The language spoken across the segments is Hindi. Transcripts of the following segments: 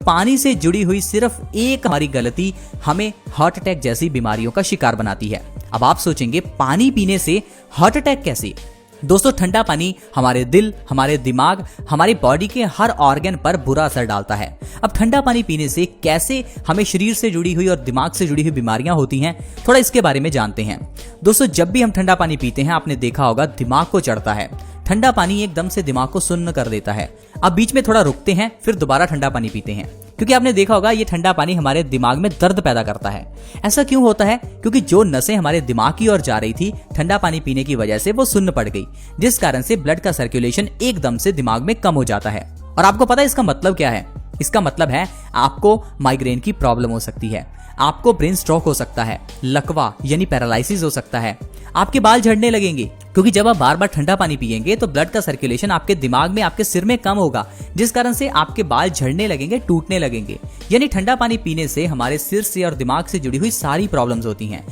पानी से जुड़ी हुई सिर्फ एक हमारी गलती हमें हार्ट अटैक जैसी बीमारियों का शिकार बनाती है। अब आप सोचेंगे पानी पीने से हार्ट अटैक कैसे? दोस्तों, ठंडा पानी हमारे दिल, हमारे दिमाग, हमारी बॉडी के हर ऑर्गन पर बुरा असर डालता है। अब ठंडा पानी पीने से कैसे हमें शरीर से जुड़ी हुई और दिमाग से जुड़ी हुई बीमारियां होती हैं, थोड़ा इसके बारे में जानते हैं। दोस्तों, जब भी हम ठंडा पानी पीते हैं, आपने देखा होगा दिमाग को चढ़ता है। ठंडा पानी एकदम से दिमाग को सुन्न कर देता है। अब बीच में थोड़ा रुकते हैं, फिर दोबारा ठंडा पानी पीते हैं, क्योंकि आपने देखा होगा ये ठंडा पानी हमारे दिमाग में दर्द पैदा करता है। ऐसा क्यों होता है? क्योंकि जो नसें हमारे दिमाग की ओर जा रही थी, ठंडा पानी पीने की वजह से वो सुन्न पड़ गई, जिस कारण से ब्लड का सर्कुलेशन एकदम से दिमाग में कम हो जाता है। और आपको पता है इसका मतलब क्या है? इसका मतलब है आपको माइग्रेन की प्रॉब्लम हो सकती है, आपको ब्रेन स्ट्रोक हो सकता है, लकवा यानी पैरालिसिस हो सकता है, आपके बाल झड़ने लगेंगे, क्योंकि जब आप बार बार ठंडा पानी पिएंगे तो ब्लड का सर्कुलेशन आपके दिमाग में, आपके सिर में कम होगा, जिस कारण से आपके बाल झड़ने लगेंगे, टूटने लगेंगे। यानी ठंडा पानी पीने से हमारे सिर से और दिमाग से जुड़ी हुई सारी प्रॉब्लम्स होती हैं,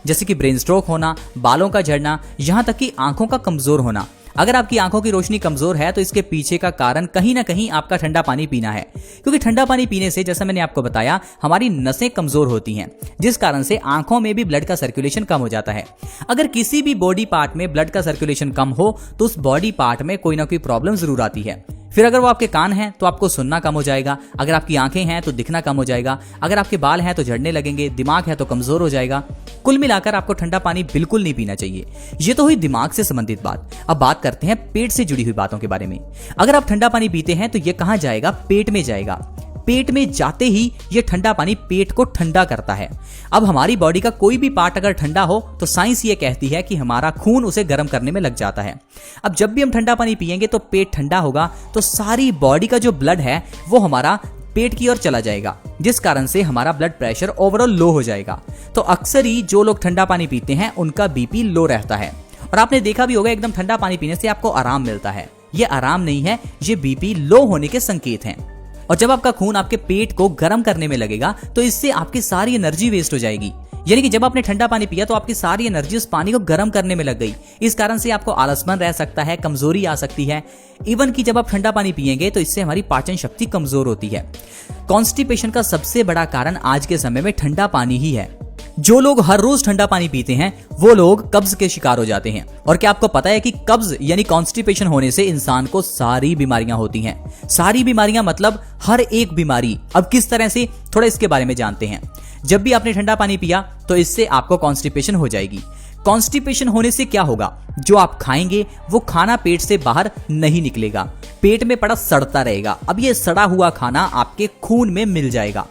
जैसे कि ब्रेन स्ट्रोक होना, बालों का झड़ना, यहाँ तक कि आंखों का कमजोर होना। अगर आपकी आंखों की रोशनी कमजोर है तो इसके पीछे का कारण कहीं ना कहीं आपका ठंडा पानी पीना है, क्योंकि ठंडा पानी पीने से, जैसा मैंने आपको बताया, हमारी नसें कमजोर होती हैं, जिस कारण से आंखों में भी ब्लड का सर्कुलेशन कम हो जाता है। अगर किसी भी बॉडी पार्ट में ब्लड का सर्कुलेशन कम हो तो उस बॉडी पार्ट में कोई ना कोई प्रॉब्लम जरूर आती है। फिर अगर वो आपके कान हैं तो आपको सुनना कम हो जाएगा, अगर आपकी आंखें हैं तो दिखना कम हो जाएगा, अगर आपके बाल हैं तो झड़ने लगेंगे, दिमाग है तो कमजोर हो जाएगा। कुल मिलाकर आपको ठंडा पानी बिल्कुल नहीं पीना चाहिए। ये तो हुई दिमाग से संबंधित बात। अब बात करते हैं पेट से जुड़ी हुई बातों के बारे में। अगर आप ठंडा पानी पीते हैं तो ये कहां जाएगा? पेट में जाएगा। पेट में जाते ही ये ठंडा पानी पेट को ठंडा करता है। अब हमारी बॉडी का कोई भी पार्ट अगर ठंडा हो तो साइंस ये कहती है कि हमारा खून उसे गर्म करने में लग जाता है। अब जब भी हम ठंडा पानी पिएंगे तो पेट ठंडा होगा, तो सारी बॉडी का जो ब्लड है वो हमारा पेट की ओर चला जाएगा, जिस कारण से हमारा ब्लड प्रेशर ओवरऑल लो हो जाएगा। तो अक्सर ही जो लोग ठंडा पानी पीते हैं उनका बीपी लो रहता है। और आपने देखा भी होगा, एकदम ठंडा पानी पीने से आपको आराम मिलता है। ये आराम नहीं है, ये बीपी लो होने के संकेत हैं। और जब आपका खून आपके पेट को गर्म करने में लगेगा तो इससे आपकी सारी एनर्जी वेस्ट हो जाएगी। यानी कि जब आपने ठंडा पानी पिया तो आपकी सारी एनर्जी उस पानी को गर्म करने में लग गई। इस कारण से आपको आलसपन रह सकता है, कमजोरी आ सकती है। इवन कि जब आप ठंडा पानी पिएंगे तो इससे हमारी पाचन शक्ति कमजोर होती है। कॉन्स्टिपेशन का सबसे बड़ा कारण आज के समय में ठंडा पानी ही है। जो लोग हर रोज ठंडा पानी पीते हैं वो लोग कब्ज के शिकार हो जाते हैं। और क्या आपको पता है कि कब्ज यानी कॉन्स्टिपेशन होने से इंसान को सारी बीमारियां होती हैं। सारी बीमारियां मतलब हर एक बीमारी। अब किस तरह से, थोड़ा इसके बारे में जानते हैं। जब भी आपने ठंडा पानी पिया तो इससे आपको कॉन्स्टिपेशन हो जाएगी। कॉन्स्टिपेशन होने से क्या होगा? जो आप खाएंगे वो खाना पेट से बाहर नहीं निकलेगा, पेट में पड़ा सड़ता रहेगा। अब ये सड़ा हुआ खाना आपके खून में मिल जाएगा,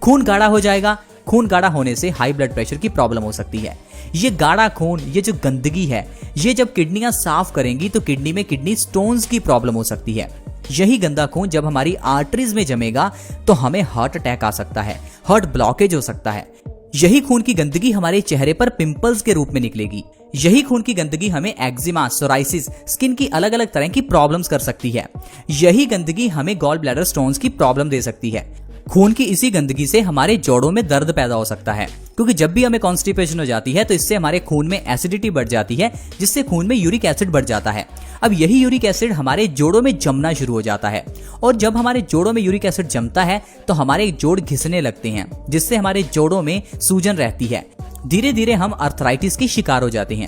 खून गाढ़ा हो जाएगा। खून गाढ़ा होने से हाई ब्लड प्रेशर की प्रॉब्लम हो सकती है। ये गाढ़ा खून, ये जो गंदगी है, ये जब किडनियां साफ करेंगी तो किडनी में किडनी स्टोन्स की प्रॉब्लम हो सकती है। यही गंदा खून जब हमारी आर्टरीज में जमेगा तो हमें हार्ट अटैक आ सकता है, हार्ट ब्लॉकेज हो सकता है। यही खून की गंदगी हमारे चेहरे पर पिंपल्स के रूप में निकलेगी। यही खून की गंदगी हमें एक्जिमा, सोराइसिस, स्किन की अलग अलग तरह की प्रॉब्लम्स कर सकती है। यही गंदगी हमें गॉल ब्लैडर स्टोन्स की प्रॉब्लम दे सकती है। खून की इसी गंदगी से हमारे जोड़ों में दर्द पैदा हो सकता है, क्योंकि जब भी हमें कॉन्स्टिपेशन हो जाती है तो इससे हमारे खून में एसिडिटी बढ़ जाती है, जिससे खून में यूरिक एसिड बढ़ जाता है। अब यही यूरिक एसिड हमारे जोड़ों में जमना शुरू हो जाता है, और जब हमारे जोड़ों में यूरिक एसिड जमता है तो हमारे जोड़ घिसने लगते हैं, जिससे हमारे जोड़ों में सूजन रहती है। धीरे धीरे हम अर्थराइटिस के शिकार हो जाते हैं।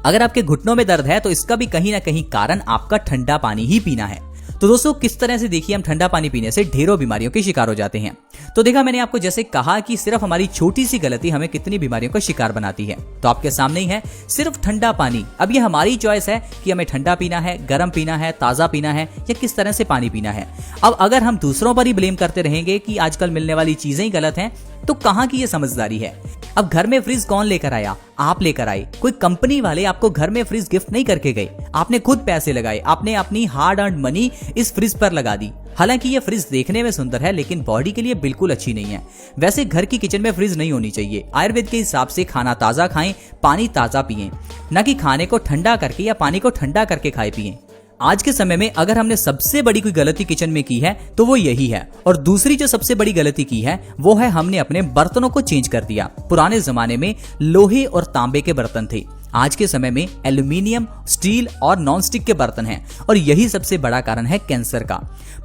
अगर आपके घुटनों में दर्द है तो इसका भी कहीं ना कहीं कारण आपका ठंडा पानी ही पीना है। तो दोस्तों, किस तरह से देखिए हम ठंडा पानी पीने से ढेरों बीमारियों के शिकार हो जाते हैं। तो देखा मैंने आपको जैसे कहा कि सिर्फ हमारी छोटी सी गलती हमें कितनी बीमारियों का शिकार बनाती है। तो आपके सामने ही है सिर्फ ठंडा पानी। अब ये हमारी चॉइस है कि हमें ठंडा पीना है, गर्म पीना है, ताजा पीना है, या किस तरह से पानी पीना है। अब अगर हम दूसरों पर ही ब्लेम करते रहेंगे कि आजकल मिलने वाली चीजें ही गलत हैं, तो कहां की ये समझदारी है। अब घर में फ्रिज कौन लेकर आया? आप लेकर आए। कोई कंपनी वाले आपको घर में फ्रिज गिफ्ट नहीं करके गए, आपने खुद पैसे लगाए, आपने अपनी हार्ड अर्न्ड मनी इस फ्रिज पर लगा दी। हालांकि ये फ्रिज देखने में सुंदर है लेकिन बॉडी के लिए बिल्कुल अच्छी नहीं है। वैसे घर की किचन में फ्रिज नहीं होनी चाहिए। आयुर्वेद के हिसाब से खाना ताजा खाएं, पानी ताजा पिएं, न कि खाने को ठंडा करके या पानी को ठंडा करके खाए पिएं। आज के समय में अगर हमने सबसे बड़ी कोई गलती किचन में की है तो वो यही है। और दूसरी जो सबसे बड़ी गलती की है वो है हमने अपने बर्तनों को चेंज कर दिया। पुराने जमाने में लोहे और तांबे के बर्तन थे, आज के समय में एल्यूमिनियम, स्टील और नॉन स्टिक के बर्तन हैं और यही सबसे बड़ा कारण है कैंसर का।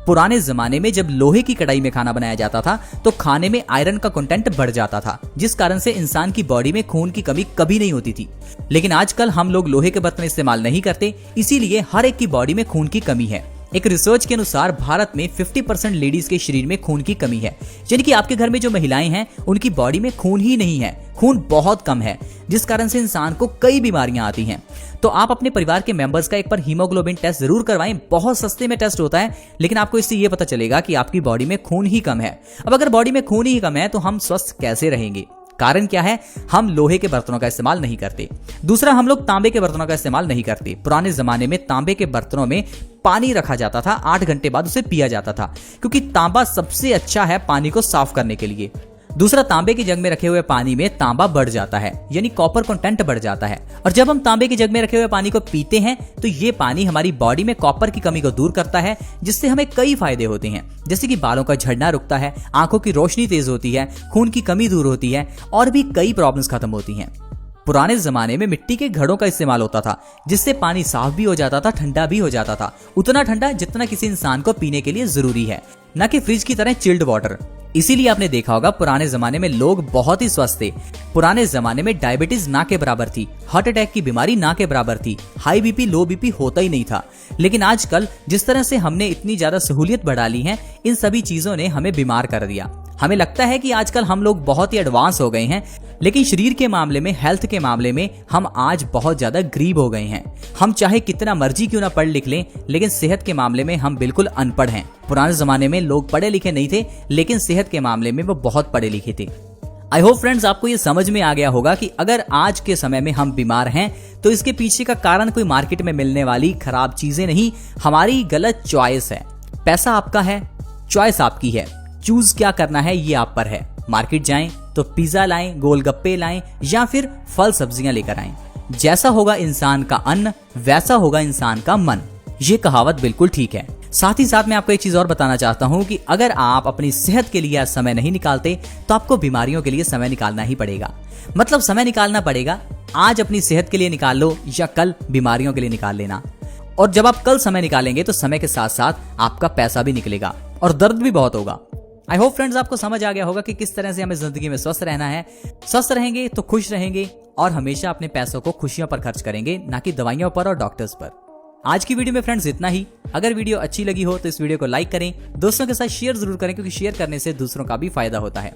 पुराने जमाने में जब लोहे की कढ़ाई में खाना बनाया जाता था तो खाने में आयरन का कंटेंट बढ़ जाता था, जिस कारण से इंसान की बॉडी में खून की कमी कभी नहीं होती थी। लेकिन आजकल हम लोग लोहे के बर्तन इस्तेमाल नहीं करते, इसीलिए हर एक की बॉडी में खून की कमी है। एक रिसर्च के अनुसार भारत में 50% लेडीज के शरीर में खून की कमी है, यानी कि आपके घर में जो महिलाएं हैं उनकी बॉडी में खून ही नहीं है, खून बहुत कम है, जिस कारण से इंसान को कई बीमारियां आती हैं। तो आप अपने परिवार के मेंबर्स का एक बार हीमोग्लोबिन टेस्ट जरूर करवाएं। बहुत सस्ते में टेस्ट होता है, लेकिन आपको इससे ये पता चलेगा कि आपकी बॉडी में खून ही कम है। अब अगर बॉडी में खून ही कम है तो हम स्वस्थ कैसे रहेंगे? कारण क्या है? हम लोहे के बर्तनों का इस्तेमाल नहीं करते। दूसरा, हम लोग तांबे के बर्तनों का इस्तेमाल नहीं करते। पुराने जमाने में तांबे के बर्तनों में पानी रखा जाता था, 8 घंटे बाद उसे पिया जाता था, क्योंकि तांबा सबसे अच्छा है पानी को साफ करने के लिए। दूसरा, तांबे के जग में रखे हुए पानी में तांबा बढ़ जाता है, यानी कॉपर कंटेंट बढ़ जाता है। और जब हम तांबे के जग में रखे हुए पानी को पीते हैं तो ये पानी हमारी बॉडी में कॉपर की कमी को दूर करता है, जिससे हमें कई फायदे होते हैं, जैसे कि बालों का झड़ना रुकता है, आंखों की रोशनी तेज होती है, खून की कमी दूर होती है और भी कई प्रॉब्लम्स खत्म होती हैं। पुराने जमाने में मिट्टी के घड़ों का इस्तेमाल होता था, जिससे पानी साफ भी हो जाता था, ठंडा भी हो जाता था, उतना ठंडा जितना किसी इंसान को पीने के लिए जरूरी है, न कि फ्रिज की तरह चिल्ड वाटर। इसीलिए आपने देखा होगा पुराने जमाने में लोग बहुत ही स्वस्थ थे। पुराने जमाने में डायबिटीज ना के बराबर थी, हार्ट अटैक की बीमारी ना के बराबर थी, हाई बीपी लो बीपी होता ही नहीं था। लेकिन आजकल जिस तरह से हमने इतनी ज्यादा सहूलियत बढ़ा ली है, इन सभी चीजों ने हमें बीमार कर दिया। हमें लगता है कि आजकल हम लोग बहुत ही एडवांस हो गए हैं, लेकिन शरीर के मामले में, हेल्थ के मामले में हम आज बहुत ज्यादा गरीब हो गए हैं। हम चाहे कितना मर्जी क्यों ना पढ़ लिख लें, लेकिन सेहत के मामले में हम बिल्कुल अनपढ़ हैं। पुराने जमाने में लोग पढ़े लिखे नहीं थे, लेकिन सेहत के मामले में वो बहुत पढ़े लिखे थे। आई होप फ्रेंड्स आपको ये समझ में आ गया होगा कि अगर आज के समय में हम बीमार हैं तो इसके पीछे का कारण कोई मार्केट में मिलने वाली खराब चीजें नहीं, हमारी गलत चॉइस है। पैसा आपका है, चॉइस आपकी है, चूज क्या करना है ये आप पर है। मार्केट जाएं तो पिज्जा लाएं, गोलगप्पे लाएं या फिर फल सब्जियां लेकर आएं। जैसा होगा इंसान का अन्न, वैसा होगा इंसान का मन। ये कहावत बिल्कुल ठीक है। साथ ही साथ मैं आपको एक चीज और बताना चाहता हूं कि अगर आप अपनी सेहत के लिए समय नहीं निकालते तो आपको बीमारियों के लिए समय निकालना ही पड़ेगा। मतलब समय निकालना पड़ेगा, आज अपनी सेहत के लिए निकाल लो या कल बीमारियों के लिए निकाल लेना। और जब आप कल समय निकालेंगे तो समय के साथ साथ आपका पैसा भी निकलेगा और दर्द भी बहुत होगा। आई होप फ्रेंड्स आपको समझ आ गया होगा कि किस तरह से हमें जिंदगी में स्वस्थ रहना है। स्वस्थ रहेंगे तो खुश रहेंगे और हमेशा अपने पैसों को खुशियों पर खर्च करेंगे, ना कि दवाइयों पर और डॉक्टर्स पर। आज की वीडियो में फ्रेंड्स इतना ही। अगर वीडियो अच्छी लगी हो तो इस वीडियो को लाइक करें, दोस्तों के साथ शेयर जरूर करें, क्योंकि शेयर करने से दूसरों का भी फायदा होता है।